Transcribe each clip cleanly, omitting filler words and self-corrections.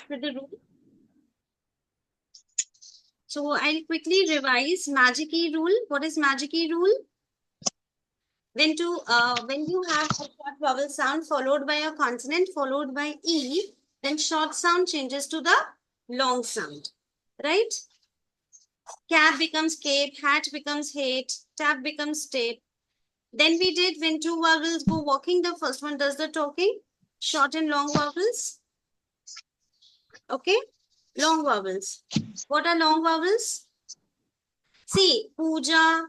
with the rule. So I'll quickly revise magic key rule. What is magic key rule? When you have a short vowel sound followed by a consonant followed by E, then short sound changes to the long sound, right? Cap becomes cape, hat becomes hate, tap becomes tape. Then we did when two vowels go walking, the first one does the talking, short and long vowels. Okay, long vowels. What are long vowels? See, Pooja,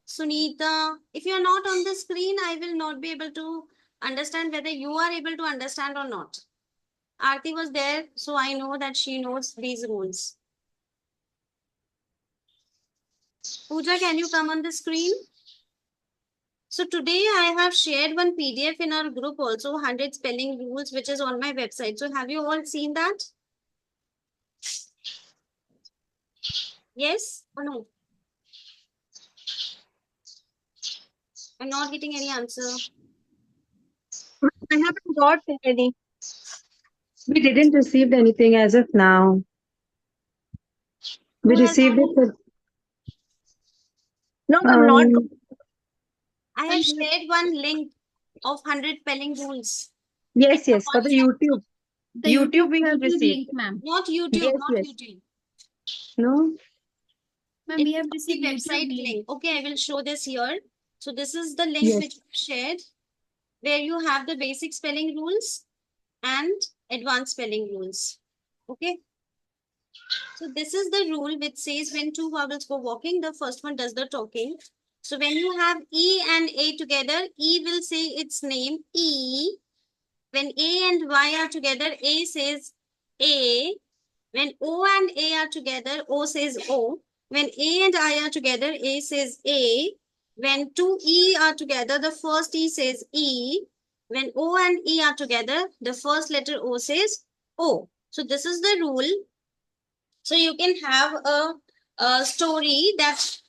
Sunita, if you are not on the screen, I will not be able to understand whether you are able to understand or not. Aarti was there, so I know that she knows these rules. Pooja, can you come on the screen? So today I have shared one PDF in our group also, 100 spelling rules, which is on my website. So have you all seen that? Yes or no? I'm not getting any answer. I haven't got any. We didn't receive anything as of now. We Who has received it. No, ma'am, not. Um, I have shared one link of 100 spelling rules. yes, yes, for the YouTube. The YouTube we have YouTube received. link, ma'am. Not YouTube, Yes, not yes. YouTube. No? Ma'am, It we have is the received website YouTube link. Okay, I will show this here. So this is the link Yes. which I shared, where you have the basic spelling rules and advanced spelling rules. Okay. So this is the rule which says when two vowels go walking, the first one does the talking. So when you have E and A together, E will say its name, E. When A and Y are together, A says A. When O and A are together, O says O. When A and I are together, A says A. When two E are together, the first E says E. When O and E are together, the first letter O says O. So this is the rule. So you can have a story that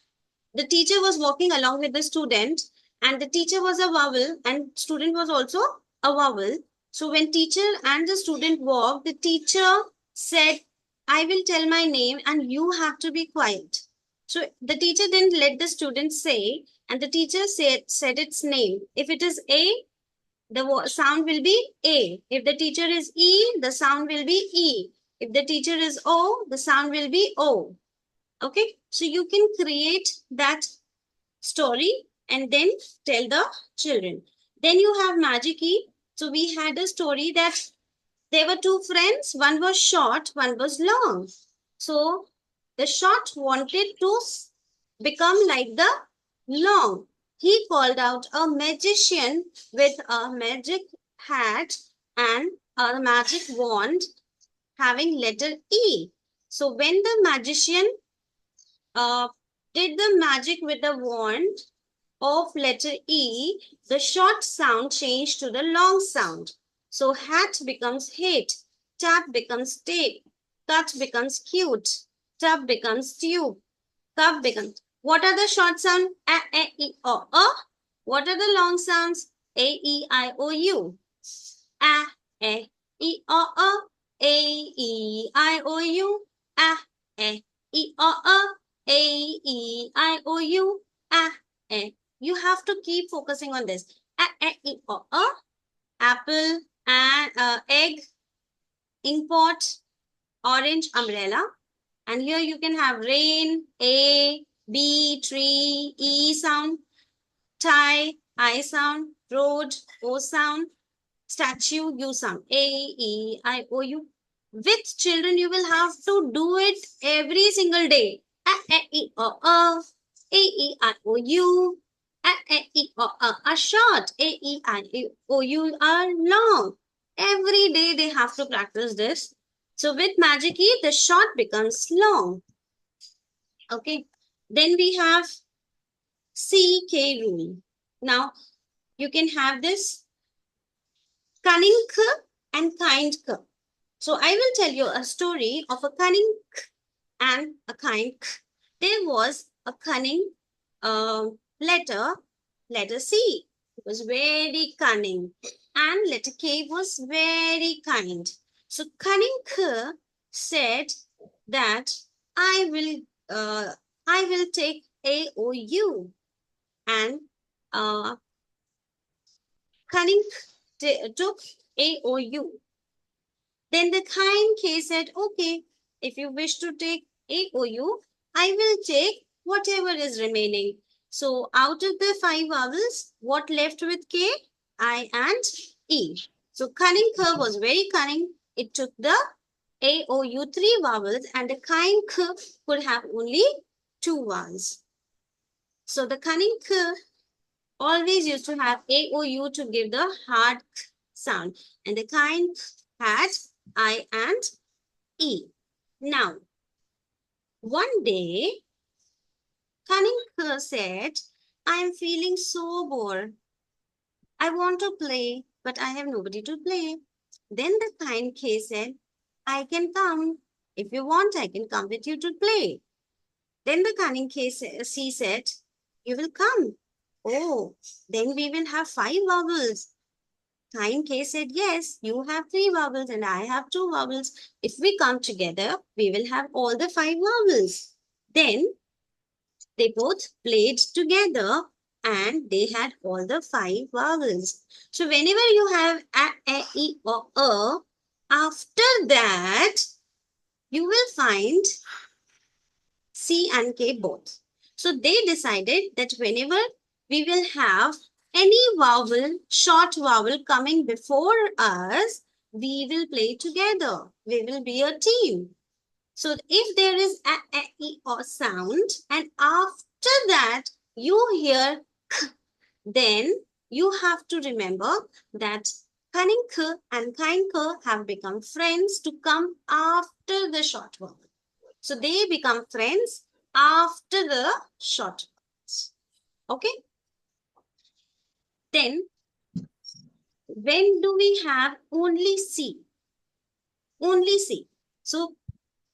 the teacher was walking along with the student, and the teacher was a vowel and student was also a vowel. So when teacher and the student walked, the teacher said, I will tell my name and you have to be quiet. So the teacher didn't let the student say, and the teacher said its name. If it is A, the sound will be A. If the teacher is E, the sound will be E. If the teacher is O, the sound will be O. Okay, so you can create that story and then tell the children. Then you have magic key. So we had a story that there were two friends. One was short, one was long. So the short wanted to become like the long. He called out a magician with a magic hat and a magic wand having letter E. So when the magician did the magic with the wand of letter E, the short sound changed to the long sound. So hat becomes hate, tap becomes tape, cut becomes cute, tub becomes tube, cup becomes. What are the short sounds? A, E, O. What are the long sounds? A, E, I, O, U. A, E, O. A, E, I, O, U. A, E, O. A, E, I, O, U. A, you have to keep focusing on this. E, O, apple, and egg, inkpot, orange, umbrella. And here you can have rain, A, B, tree, E sound, tie, I sound, road, O sound, statue, U sound, A, E, I, O, U. With children, you will have to do it every single day. A, E, O, A, E, I, O, U. A, E, O, are short. A, E, I, O, U are long. Every day they have to practice this. So with Magic E, the short becomes long. Okay. Then we have CK rule. Now, you can have this cunning and kind. So I will tell you a story of a cunning and a kind. There was a cunning letter C. It was very cunning, and letter K was very kind. So cunning K said that I will take AOU, and cunning took AOU. Then the kind K said, okay, if you wish to take AOU, I will take whatever is remaining. So out of the 5 vowels, what left with K? I and E. So cunning K was very cunning. It took the AOU 3 vowels, and the kind K could have only 2 vowels. So the cunning K always used to have AOU to give the hard sound, and the kind had I and E. Now, one day, cunning K said, I am feeling so bored. I want to play, but I have nobody to play. Then the kind K said, I can come. If you want, I can come with you to play. Then the cunning C said, you will come. Oh, then we will have 5 vowels. Kind K said, yes, you have 3 vowels and I have 2 vowels. If we come together, we will have all the 5 vowels. Then they both played together and they had all the 5 vowels. So whenever you have a, e, or after that, you will find C and K both. So they decided that whenever we will have any vowel, short vowel coming before us, we will play together. We will be a team. So if there is a, e, or sound, and after that you hear k, then you have to remember that cunning k and kind k have become friends to come after the short vowel. So they become friends after the short vowels. Okay. Then when do we have only C? Only C. So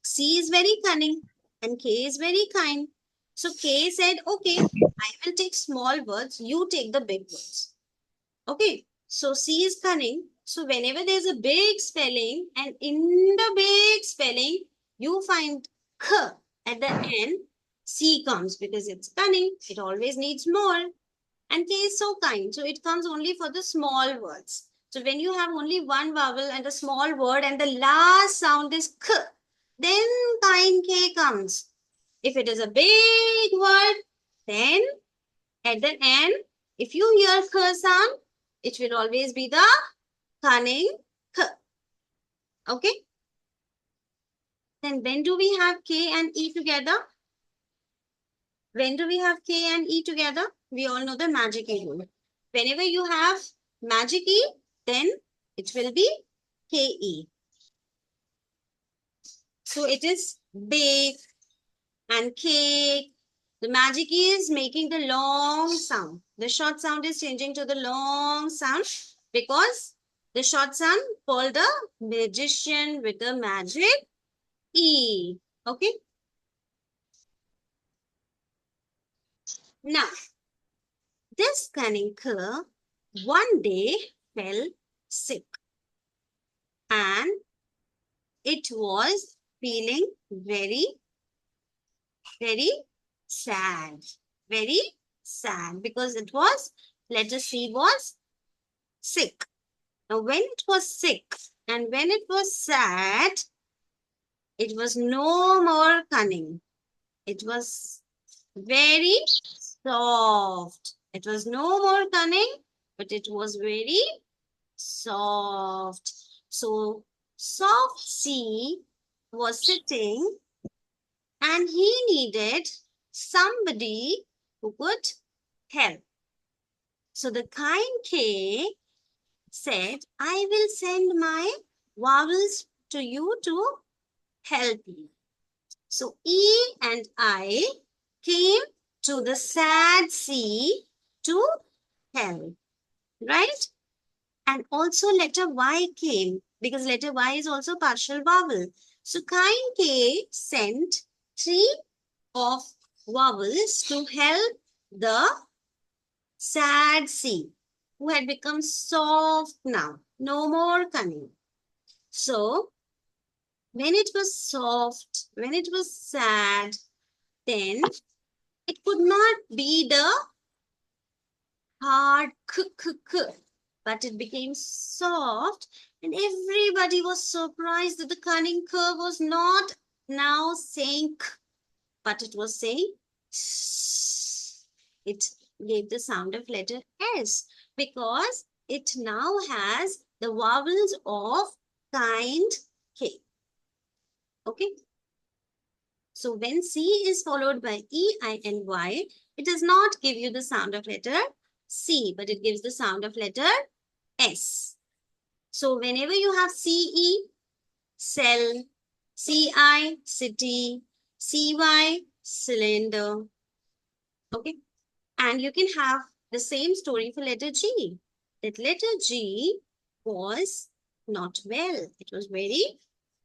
C is very cunning and K is very kind. So K said, okay, I will take small words, you take the big words. Okay, so C is cunning. So whenever there's a big spelling and in the big spelling, you find K at the end, C comes because it's cunning. It always needs more. And K is so kind. So it comes only for the small words. So when you have only one vowel and a small word and the last sound is K, then kind K comes. If it is a big word, then at the end, if you hear K sound, it will always be the cunning K. Okay? Then when do we have K and E together? When do we have K and E together? We all know the magic E rule. Whenever you have magic E, then it will be KE. So it is bake and cake. The magic E is making the long sound. The short sound is changing to the long sound because the short sound called the magician with the magic E. Okay. Now, this cunning cur one day fell sick and it was feeling very, very sad. Very sad because it was, letter C was sick. Now, when it was sick and when it was sad, it was no more cunning. It was very soft. It was no more cunning, but it was very soft. So, soft C was sitting and he needed somebody who could help. So, the kind K said, I will send my vowels to you to help you. So E and I came to the sad C to help, right? And also letter Y came because letter Y is also partial vowel. So kind K sent 3 of vowels to help the sad C who had become soft now, no more cunning. So When it was soft, when it was sad, then it could not be the hard k, k, k, but it became soft, and everybody was surprised that the cunning curve was not now saying k, but it was saying s. It gave the sound of letter S because it now has the vowels of kind K. Okay. So when C is followed by E, I, and Y, it does not give you the sound of letter C, but it gives the sound of letter S. So whenever you have CE, cell, CI, city, CY, cylinder. Okay. And you can have the same story for letter G. That letter G was not well. It was very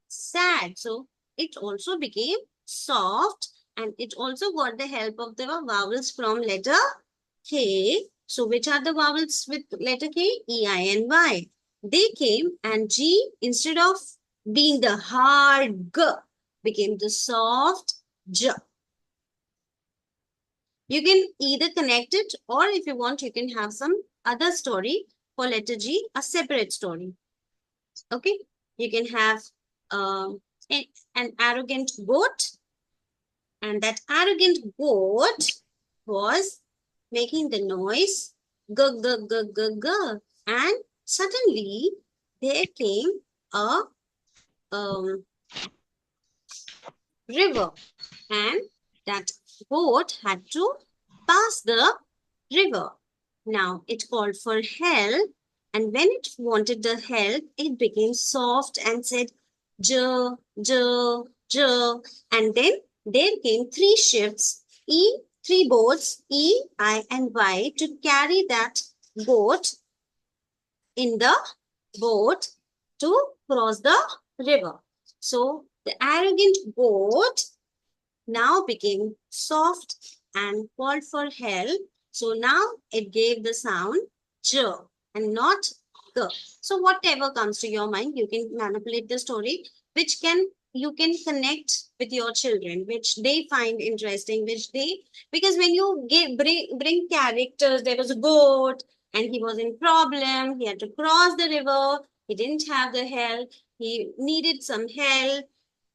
sad. So it also became soft, and it also got the help of the vowels from letter K. So which are the vowels with letter K? E, I, and Y. They came, and G, instead of being the hard G, became the soft J. You can either connect it, or if you want, you can have some other story for letter G, a separate story. Okay. You can have um, an arrogant goat, and that arrogant goat was making the noise g g g g g, and suddenly there came a um, river, and that boat had to pass the river. Now it called for help, and when it wanted the help, it became soft and said, "J, J, J." And then there came three ships, three boats, E, I, and Y, to carry that boat in the boat to cross the river. So the arrogant boat now became soft and called for help. So now it gave the sound j and not g. So whatever comes to your mind, you can manipulate the story, which can you can connect with your children, which they find interesting, which they because when you bring characters, there was a goat and he was in problem. He had to cross the river. He didn't have the help. He needed some help.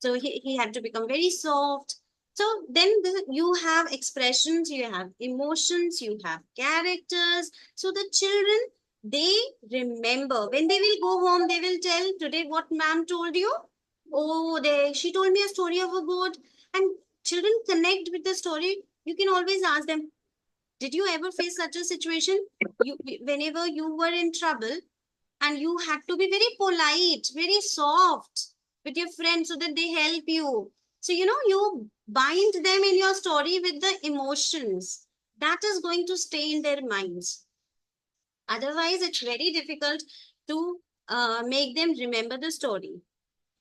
So he had to become very soft. So then you have expressions, you have emotions, you have characters. So the children, they remember. When they will go home, they will tell today what ma'am told you. Oh, she told me a story of a goat. And children connect with the story. You can always ask them, did you ever face such a situation? Whenever you were in trouble, and you had to be very polite, very soft with your friends so that they help you. So, you bind them in your story with the emotions that is going to stay in their minds. Otherwise, it's very difficult to make them remember the story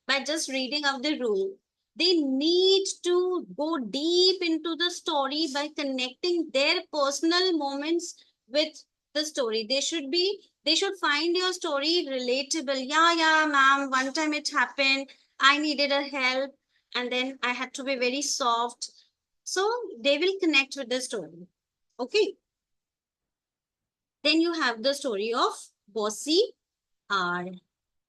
by just reading out the rule. They need to go deep into the story by connecting their personal moments with the story. They should find your story relatable. Yeah, yeah, ma'am, one time it happened. I needed a help, and then I had to be very soft. So they will connect with the story. Okay. Then you have the story of Bossy R.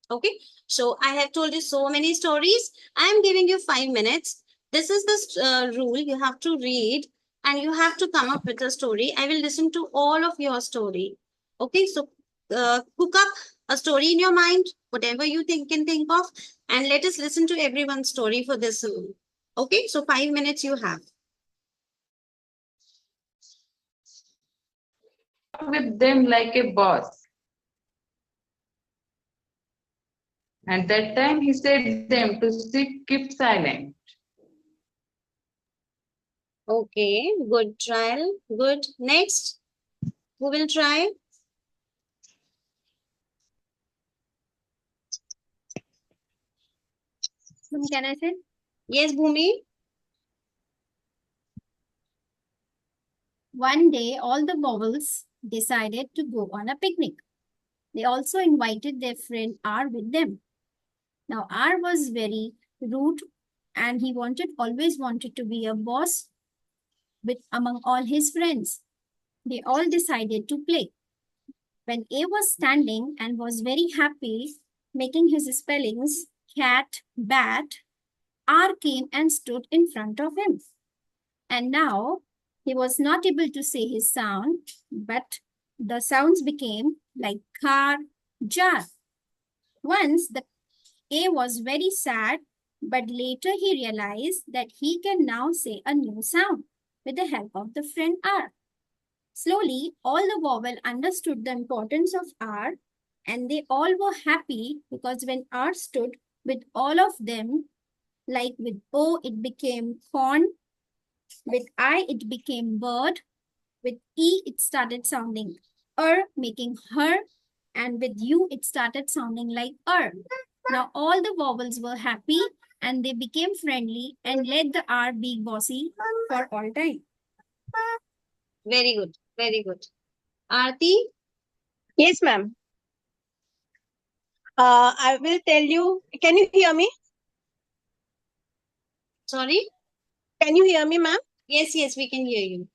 Okay, so I have told you so many stories. I am giving you 5 minutes. This is the rule you have to read, and you have to come up with a story. I will listen to all of your story. Okay, so cook up a story in your mind, whatever you think of, and let us listen to everyone's story for this rule. Okay, so 5 minutes you have. Talk with them like a boss. At that time, he said them to keep silent. Okay, good trial. Good. Next, who will try? Can I say? Yes, Bhumi. One day, all the bowels decided to go on a picnic. They also invited their friend R with them. Now, R was very rude, and he always wanted to be a boss among all his friends. They all decided to play. When A was standing and was very happy making his spellings cat, bat, R came and stood in front of him. And now he was not able to say his sound, but the sounds became like car, jar. Once the A was very sad, but later he realized that he can now say a new sound with the help of the friend R. Slowly, all the vowel understood the importance of R, and they all were happy because when R stood with all of them, like with O, it became corn, with I, it became bird, with E, it started sounding making her, and with U, it started sounding like Now all the vowels were happy and they became friendly and let the R be bossy for all time. Very good. Very good. Aarti, Yes, ma'am. I will tell you. Can you hear me? sorry? Can you hear me, ma'am? Yes, yes, we can hear you.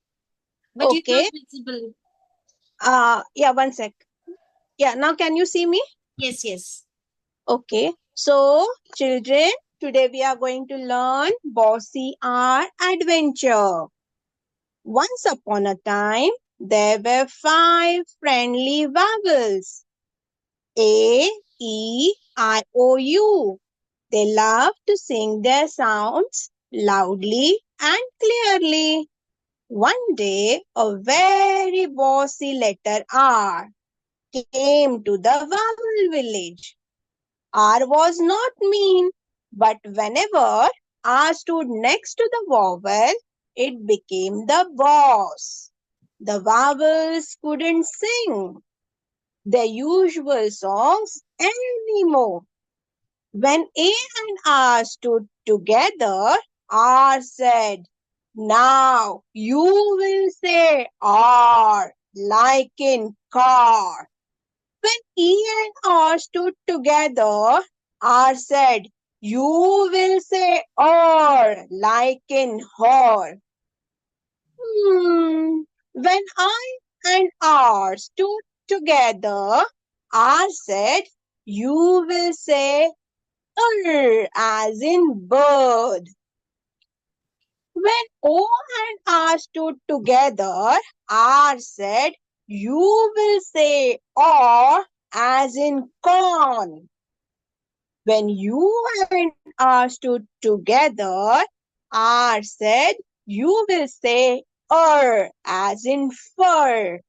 But you're not Okay. visible. Yeah, one sec. Yeah, now can you see me? Yes, yes. Okay. So, children, today we are going to learn Bossy R Adventure. Once upon a time, there were 5 friendly vowels. A, E, I, O, U. They love to sing their sounds loudly and clearly. One day, a very bossy letter R came to the vowel village. R was not mean, but whenever R stood next to the vowel, it became the boss. The vowels couldn't sing their usual songs anymore. When A and R stood together, R said, "Now you will say R like in car." When E and R stood together, R said, "You will say or like in whore." When I and R stood together, R said, "You will say as in bird." When O and R stood together, R said, "You will say or as in corn." When U and R stood together, R said, "You will say as in fur."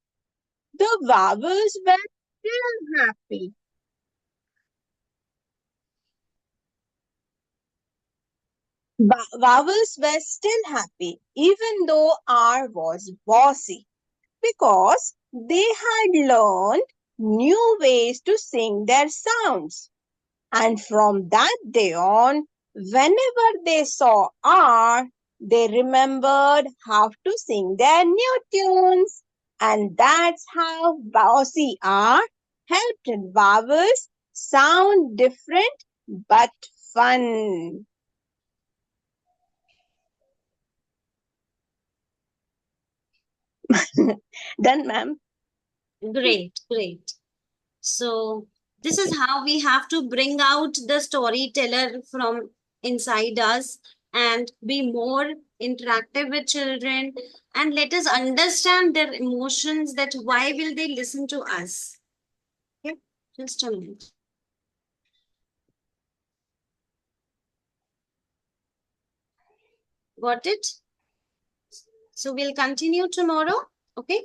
The vowels were still happy. Vowels were still happy, even though R was bossy, because they had learned new ways to sing their sounds. And from that day on, whenever they saw R, they remembered how to sing their new tunes. And that's how bossy R helped vowels sound different but fun. Done, ma'am. Great, great. So, this is how we have to bring out the storyteller from inside us and be more interactive with children and let us understand their emotions, that why will they listen to us. Okay, just a minute. Got it? So we'll continue tomorrow. Okay.